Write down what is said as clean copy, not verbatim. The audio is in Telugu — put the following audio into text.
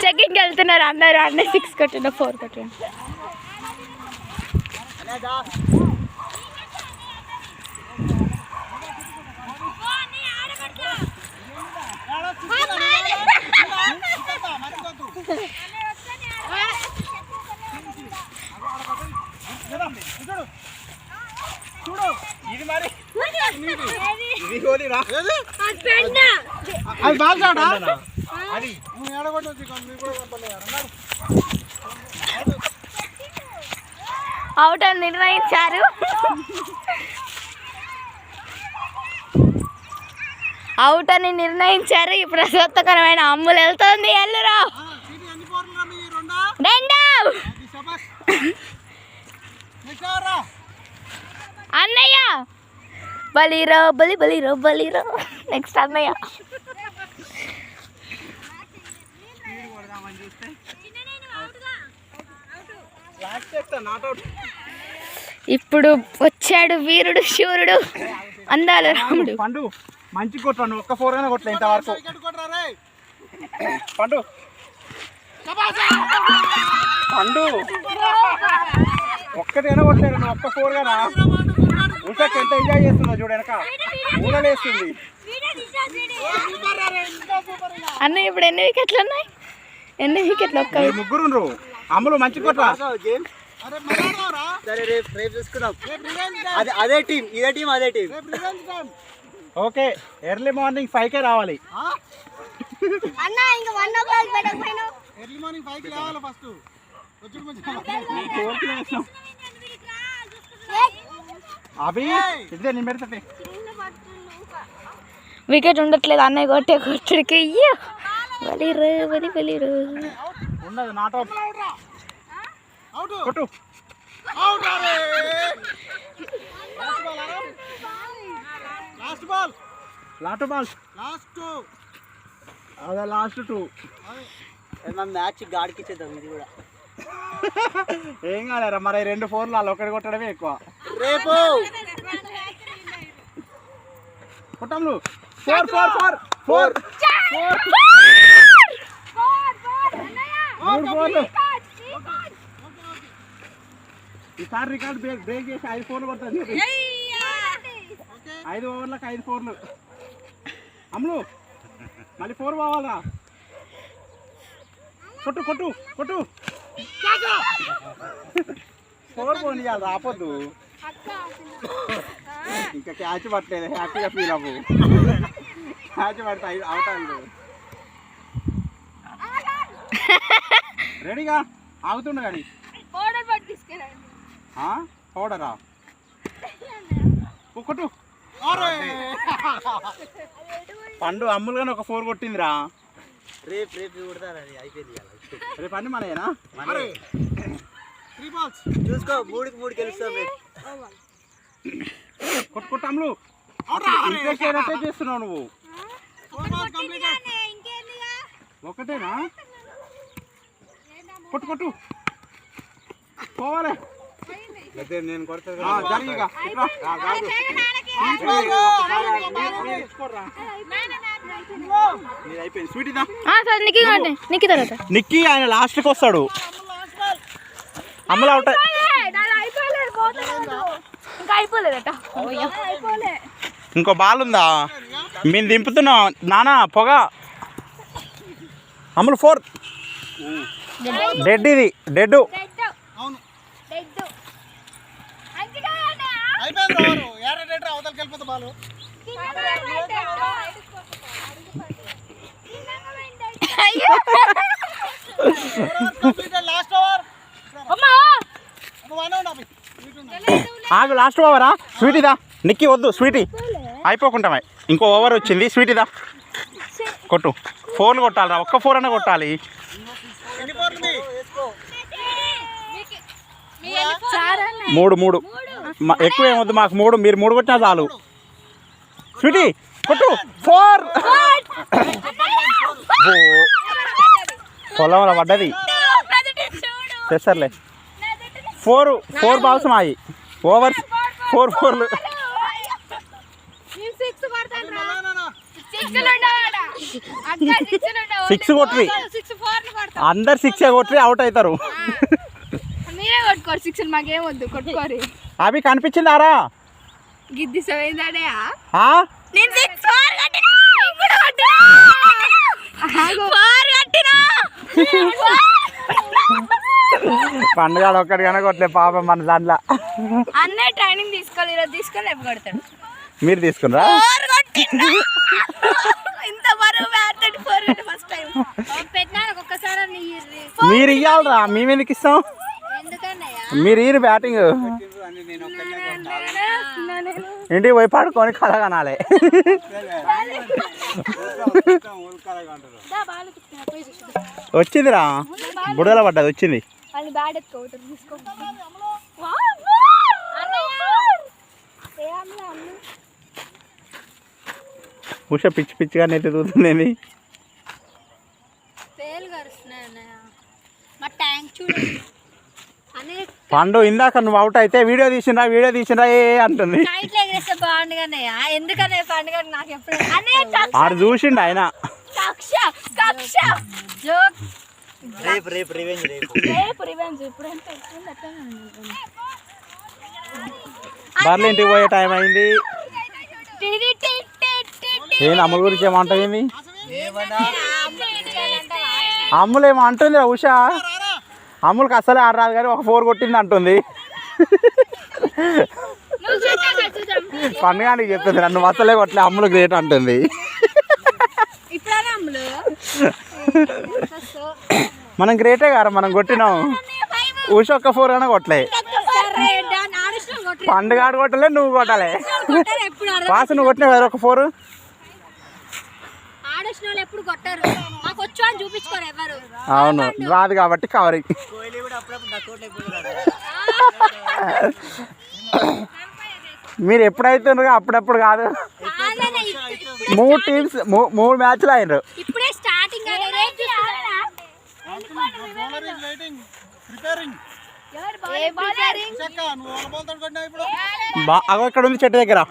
చెకింగ్కి వెళ్తున్నారు అందరు. అన్నీ 6 కొట్టిన 4 కొట్టిన. అవుట్ అని నిర్ణయించారు. అవుట్ అని నిర్ణయించారు. ఈ ప్రసక్తకరమైన అమ్ములు వెళ్తుంది. ఎల్లురా 2 అన్నయ్య. బలిరో బలిరో బలిరో. నెక్స్ట్ అన్నయ్య. ఇప్పుడు వచ్చాడు వీరుడు శూరుడు అందాల రాముడు. పండు మంచి కొట్టాను. ఒక్క 4 అయినా కొట్టలే ఇంతవరకు. పండు పండు ఒక్కటైనా కొట్టలేదు. నువ్వు ఒక్క 4 గానా ఉషాకి ఎంత ఎంజాయ్ చేస్తుందో చూడు. వెనక ఊరలేస్తుంది. అన్న ఇప్పుడు ఎన్ని వికెట్లు ఉన్నాయి? ఎన్ని వికెట్లు? ఒక్క 3 అమ్ములు మంచి కొట్ట. అదే టీం, ఇదే టీం, అదే టీం. ఓకే ఎర్లీ మార్నింగ్ 5కే రావాలి. అవి ఇదే నేను పెడతా. వికెట్ ఉండట్లేదు అన్నయ్య కొట్టే కొట్టుడికి. అయ్యో బలిరో బలిరో ఉండదు. Not out. కొట్టు. Last ball. అదే లాస్ట్ 2. మ్యాచ్ గాడికి ఇచ్చేద్దాం ఇది కూడా. ఏం కాలేరా మరి 2 4లు వాళ్ళు ఒకటి కొట్టడమే ఎక్కువ. రేపు కొట్టంలు 4 4 4 4 4. ఈసారి రికార్డ్ బ్రేక్ చేసి 5 4లు కొడుతుంది. 5 ఓవర్లకు 5 4లు. అమ్ములు మళ్ళీ 4 పోవాలా? కొట్టు కొట్టు కొట్టు. 4 పోనీ రాపొద్దు. ఇంకా క్యాచ్ పట్టలేదు. హ్యాపీగా ఫీల్ అవ్వు. క్యాచ్ పడితే అవుట్ అయింది. రెడీగా ఆగుతుండ కానీ పౌడరా కొట్టు. పండు అమ్ములుగానే ఒక 4 కొట్టిందిరా. రేపు అయిపోయింది. రేపు అన్ని మనయేనా? చూసుకో 3కి 3 గెలుస్తాం. కొట్టు కొట్టు అమ్ములు. ఇంట్రెస్ట్ అయినట్టే చేస్తున్నావు నువ్వు. ఒకటేనా? కొట్టు కొట్టు పోవాలి. నేను కొడతా. నిక్కీ ఆయన లాస్ట్కి వస్తాడు. అమ్ములు అవుట్. ఇంకో బాల్ ఉందా? మేము దింపుతున్నాం నానా పొగ. అమ్ములు 4. డెడ్. ఇది డెడ్. ఆగు లాస్ట్ ఓవరా? స్వీటీదా నిక్కీ వద్దు. స్వీటీ అయిపోకుంటామే. ఇంకో ఓవర్ వచ్చింది. స్వీటీదా కొట్టు. 4లు కొట్టాలిరా. ఒక్క 4 అనే కొట్టాలి. 3 ఎక్కువ ఏమొద్దు మాకు. 3 మీరు 3 కొట్టినా చాలు. స్వీటీ కొట్టు. 4 పొలంలో పడ్డది. తెస్తారులే. 4 బాల్స్ మాయి. ఓవర్ 4 4లు. 6 కొట్టి అందరు 6 కొట్టి అవుట్ అవుతారు. మీరే కొట్టుకోరు 6 మాకేం వద్దు కొట్టుకోరు. అవి కనిపించిందారా గిద్ది సవేందనే ఆ? నేను 6 4 కట్టినా నేను కూడా కట్టినా 4 కట్టినా పండుగ ఒక్కటి కనుక కొట్టలే పాపం మన దాంట్లో. అన్నే ట్రైనింగ్ తీసుకోవాలి ఈరోజు తీసుకొని రేపు కొడతాడు. మీరు తీసుకున్నారా? 4 కొట్టినా ఇంత బరువు బ్యాట్ 4 కొట్టి ఫస్ట్ టైం పెట్టినా ఒక్కసారి మీరు ఇవ్వాలరా మేము ఎందుకు ఇస్తాం? ఎందుకన్నయ్యా మీరు ఇయ్యరు బ్యాటింగ్. ఇంటికి పోయి పడుకొని కళ కనాలి. వచ్చిందిరా బుడగల పడ్డది వచ్చింది. ఉష పిచ్చి పిచ్చిగా నెట్టి చూస్తుంది. పండు ఇందాక నువ్వు అవుట్ అయితే వీడియో తీసిండ్రా ఏ అంటుంది. ఎందుకనే పండుగ నాకు ఎప్పుడు ఆడు చూసిండు ఆయన. బర్లు ఇంటికి పోయే టైం అయింది. ఏంది అమ్ముల గురించి ఏమంటుంది? అమ్ములు ఏమో అంటుంది ఉష. అమ్ములకి అసలే ఆడరాదు కానీ ఒక 4 కొట్టింది అంటుంది. పండుగానికి చెప్తుంది నన్ను అసలే కొట్టలే అమ్ములు గ్రేట్ అంటుంది. మనం గ్రేటే కదా మనం కొట్టినాం. ఉష ఒక్క 4 అయినా కొట్టలే. పండుగ ఆడు కొట్టలే నువ్వు కొట్టాలి. పాస్ నువ్వు కొట్టినావు కదా ఒక 4. అవును రాదు కాబట్టి కవరింగ్. మీరు ఎప్పుడైతే అప్పుడప్పుడు కాదు. 3 టీమ్స్ 3 మ్యాచ్లు అయినరు. అగో ఇక్కడ ఉంది చెట్టు దగ్గర.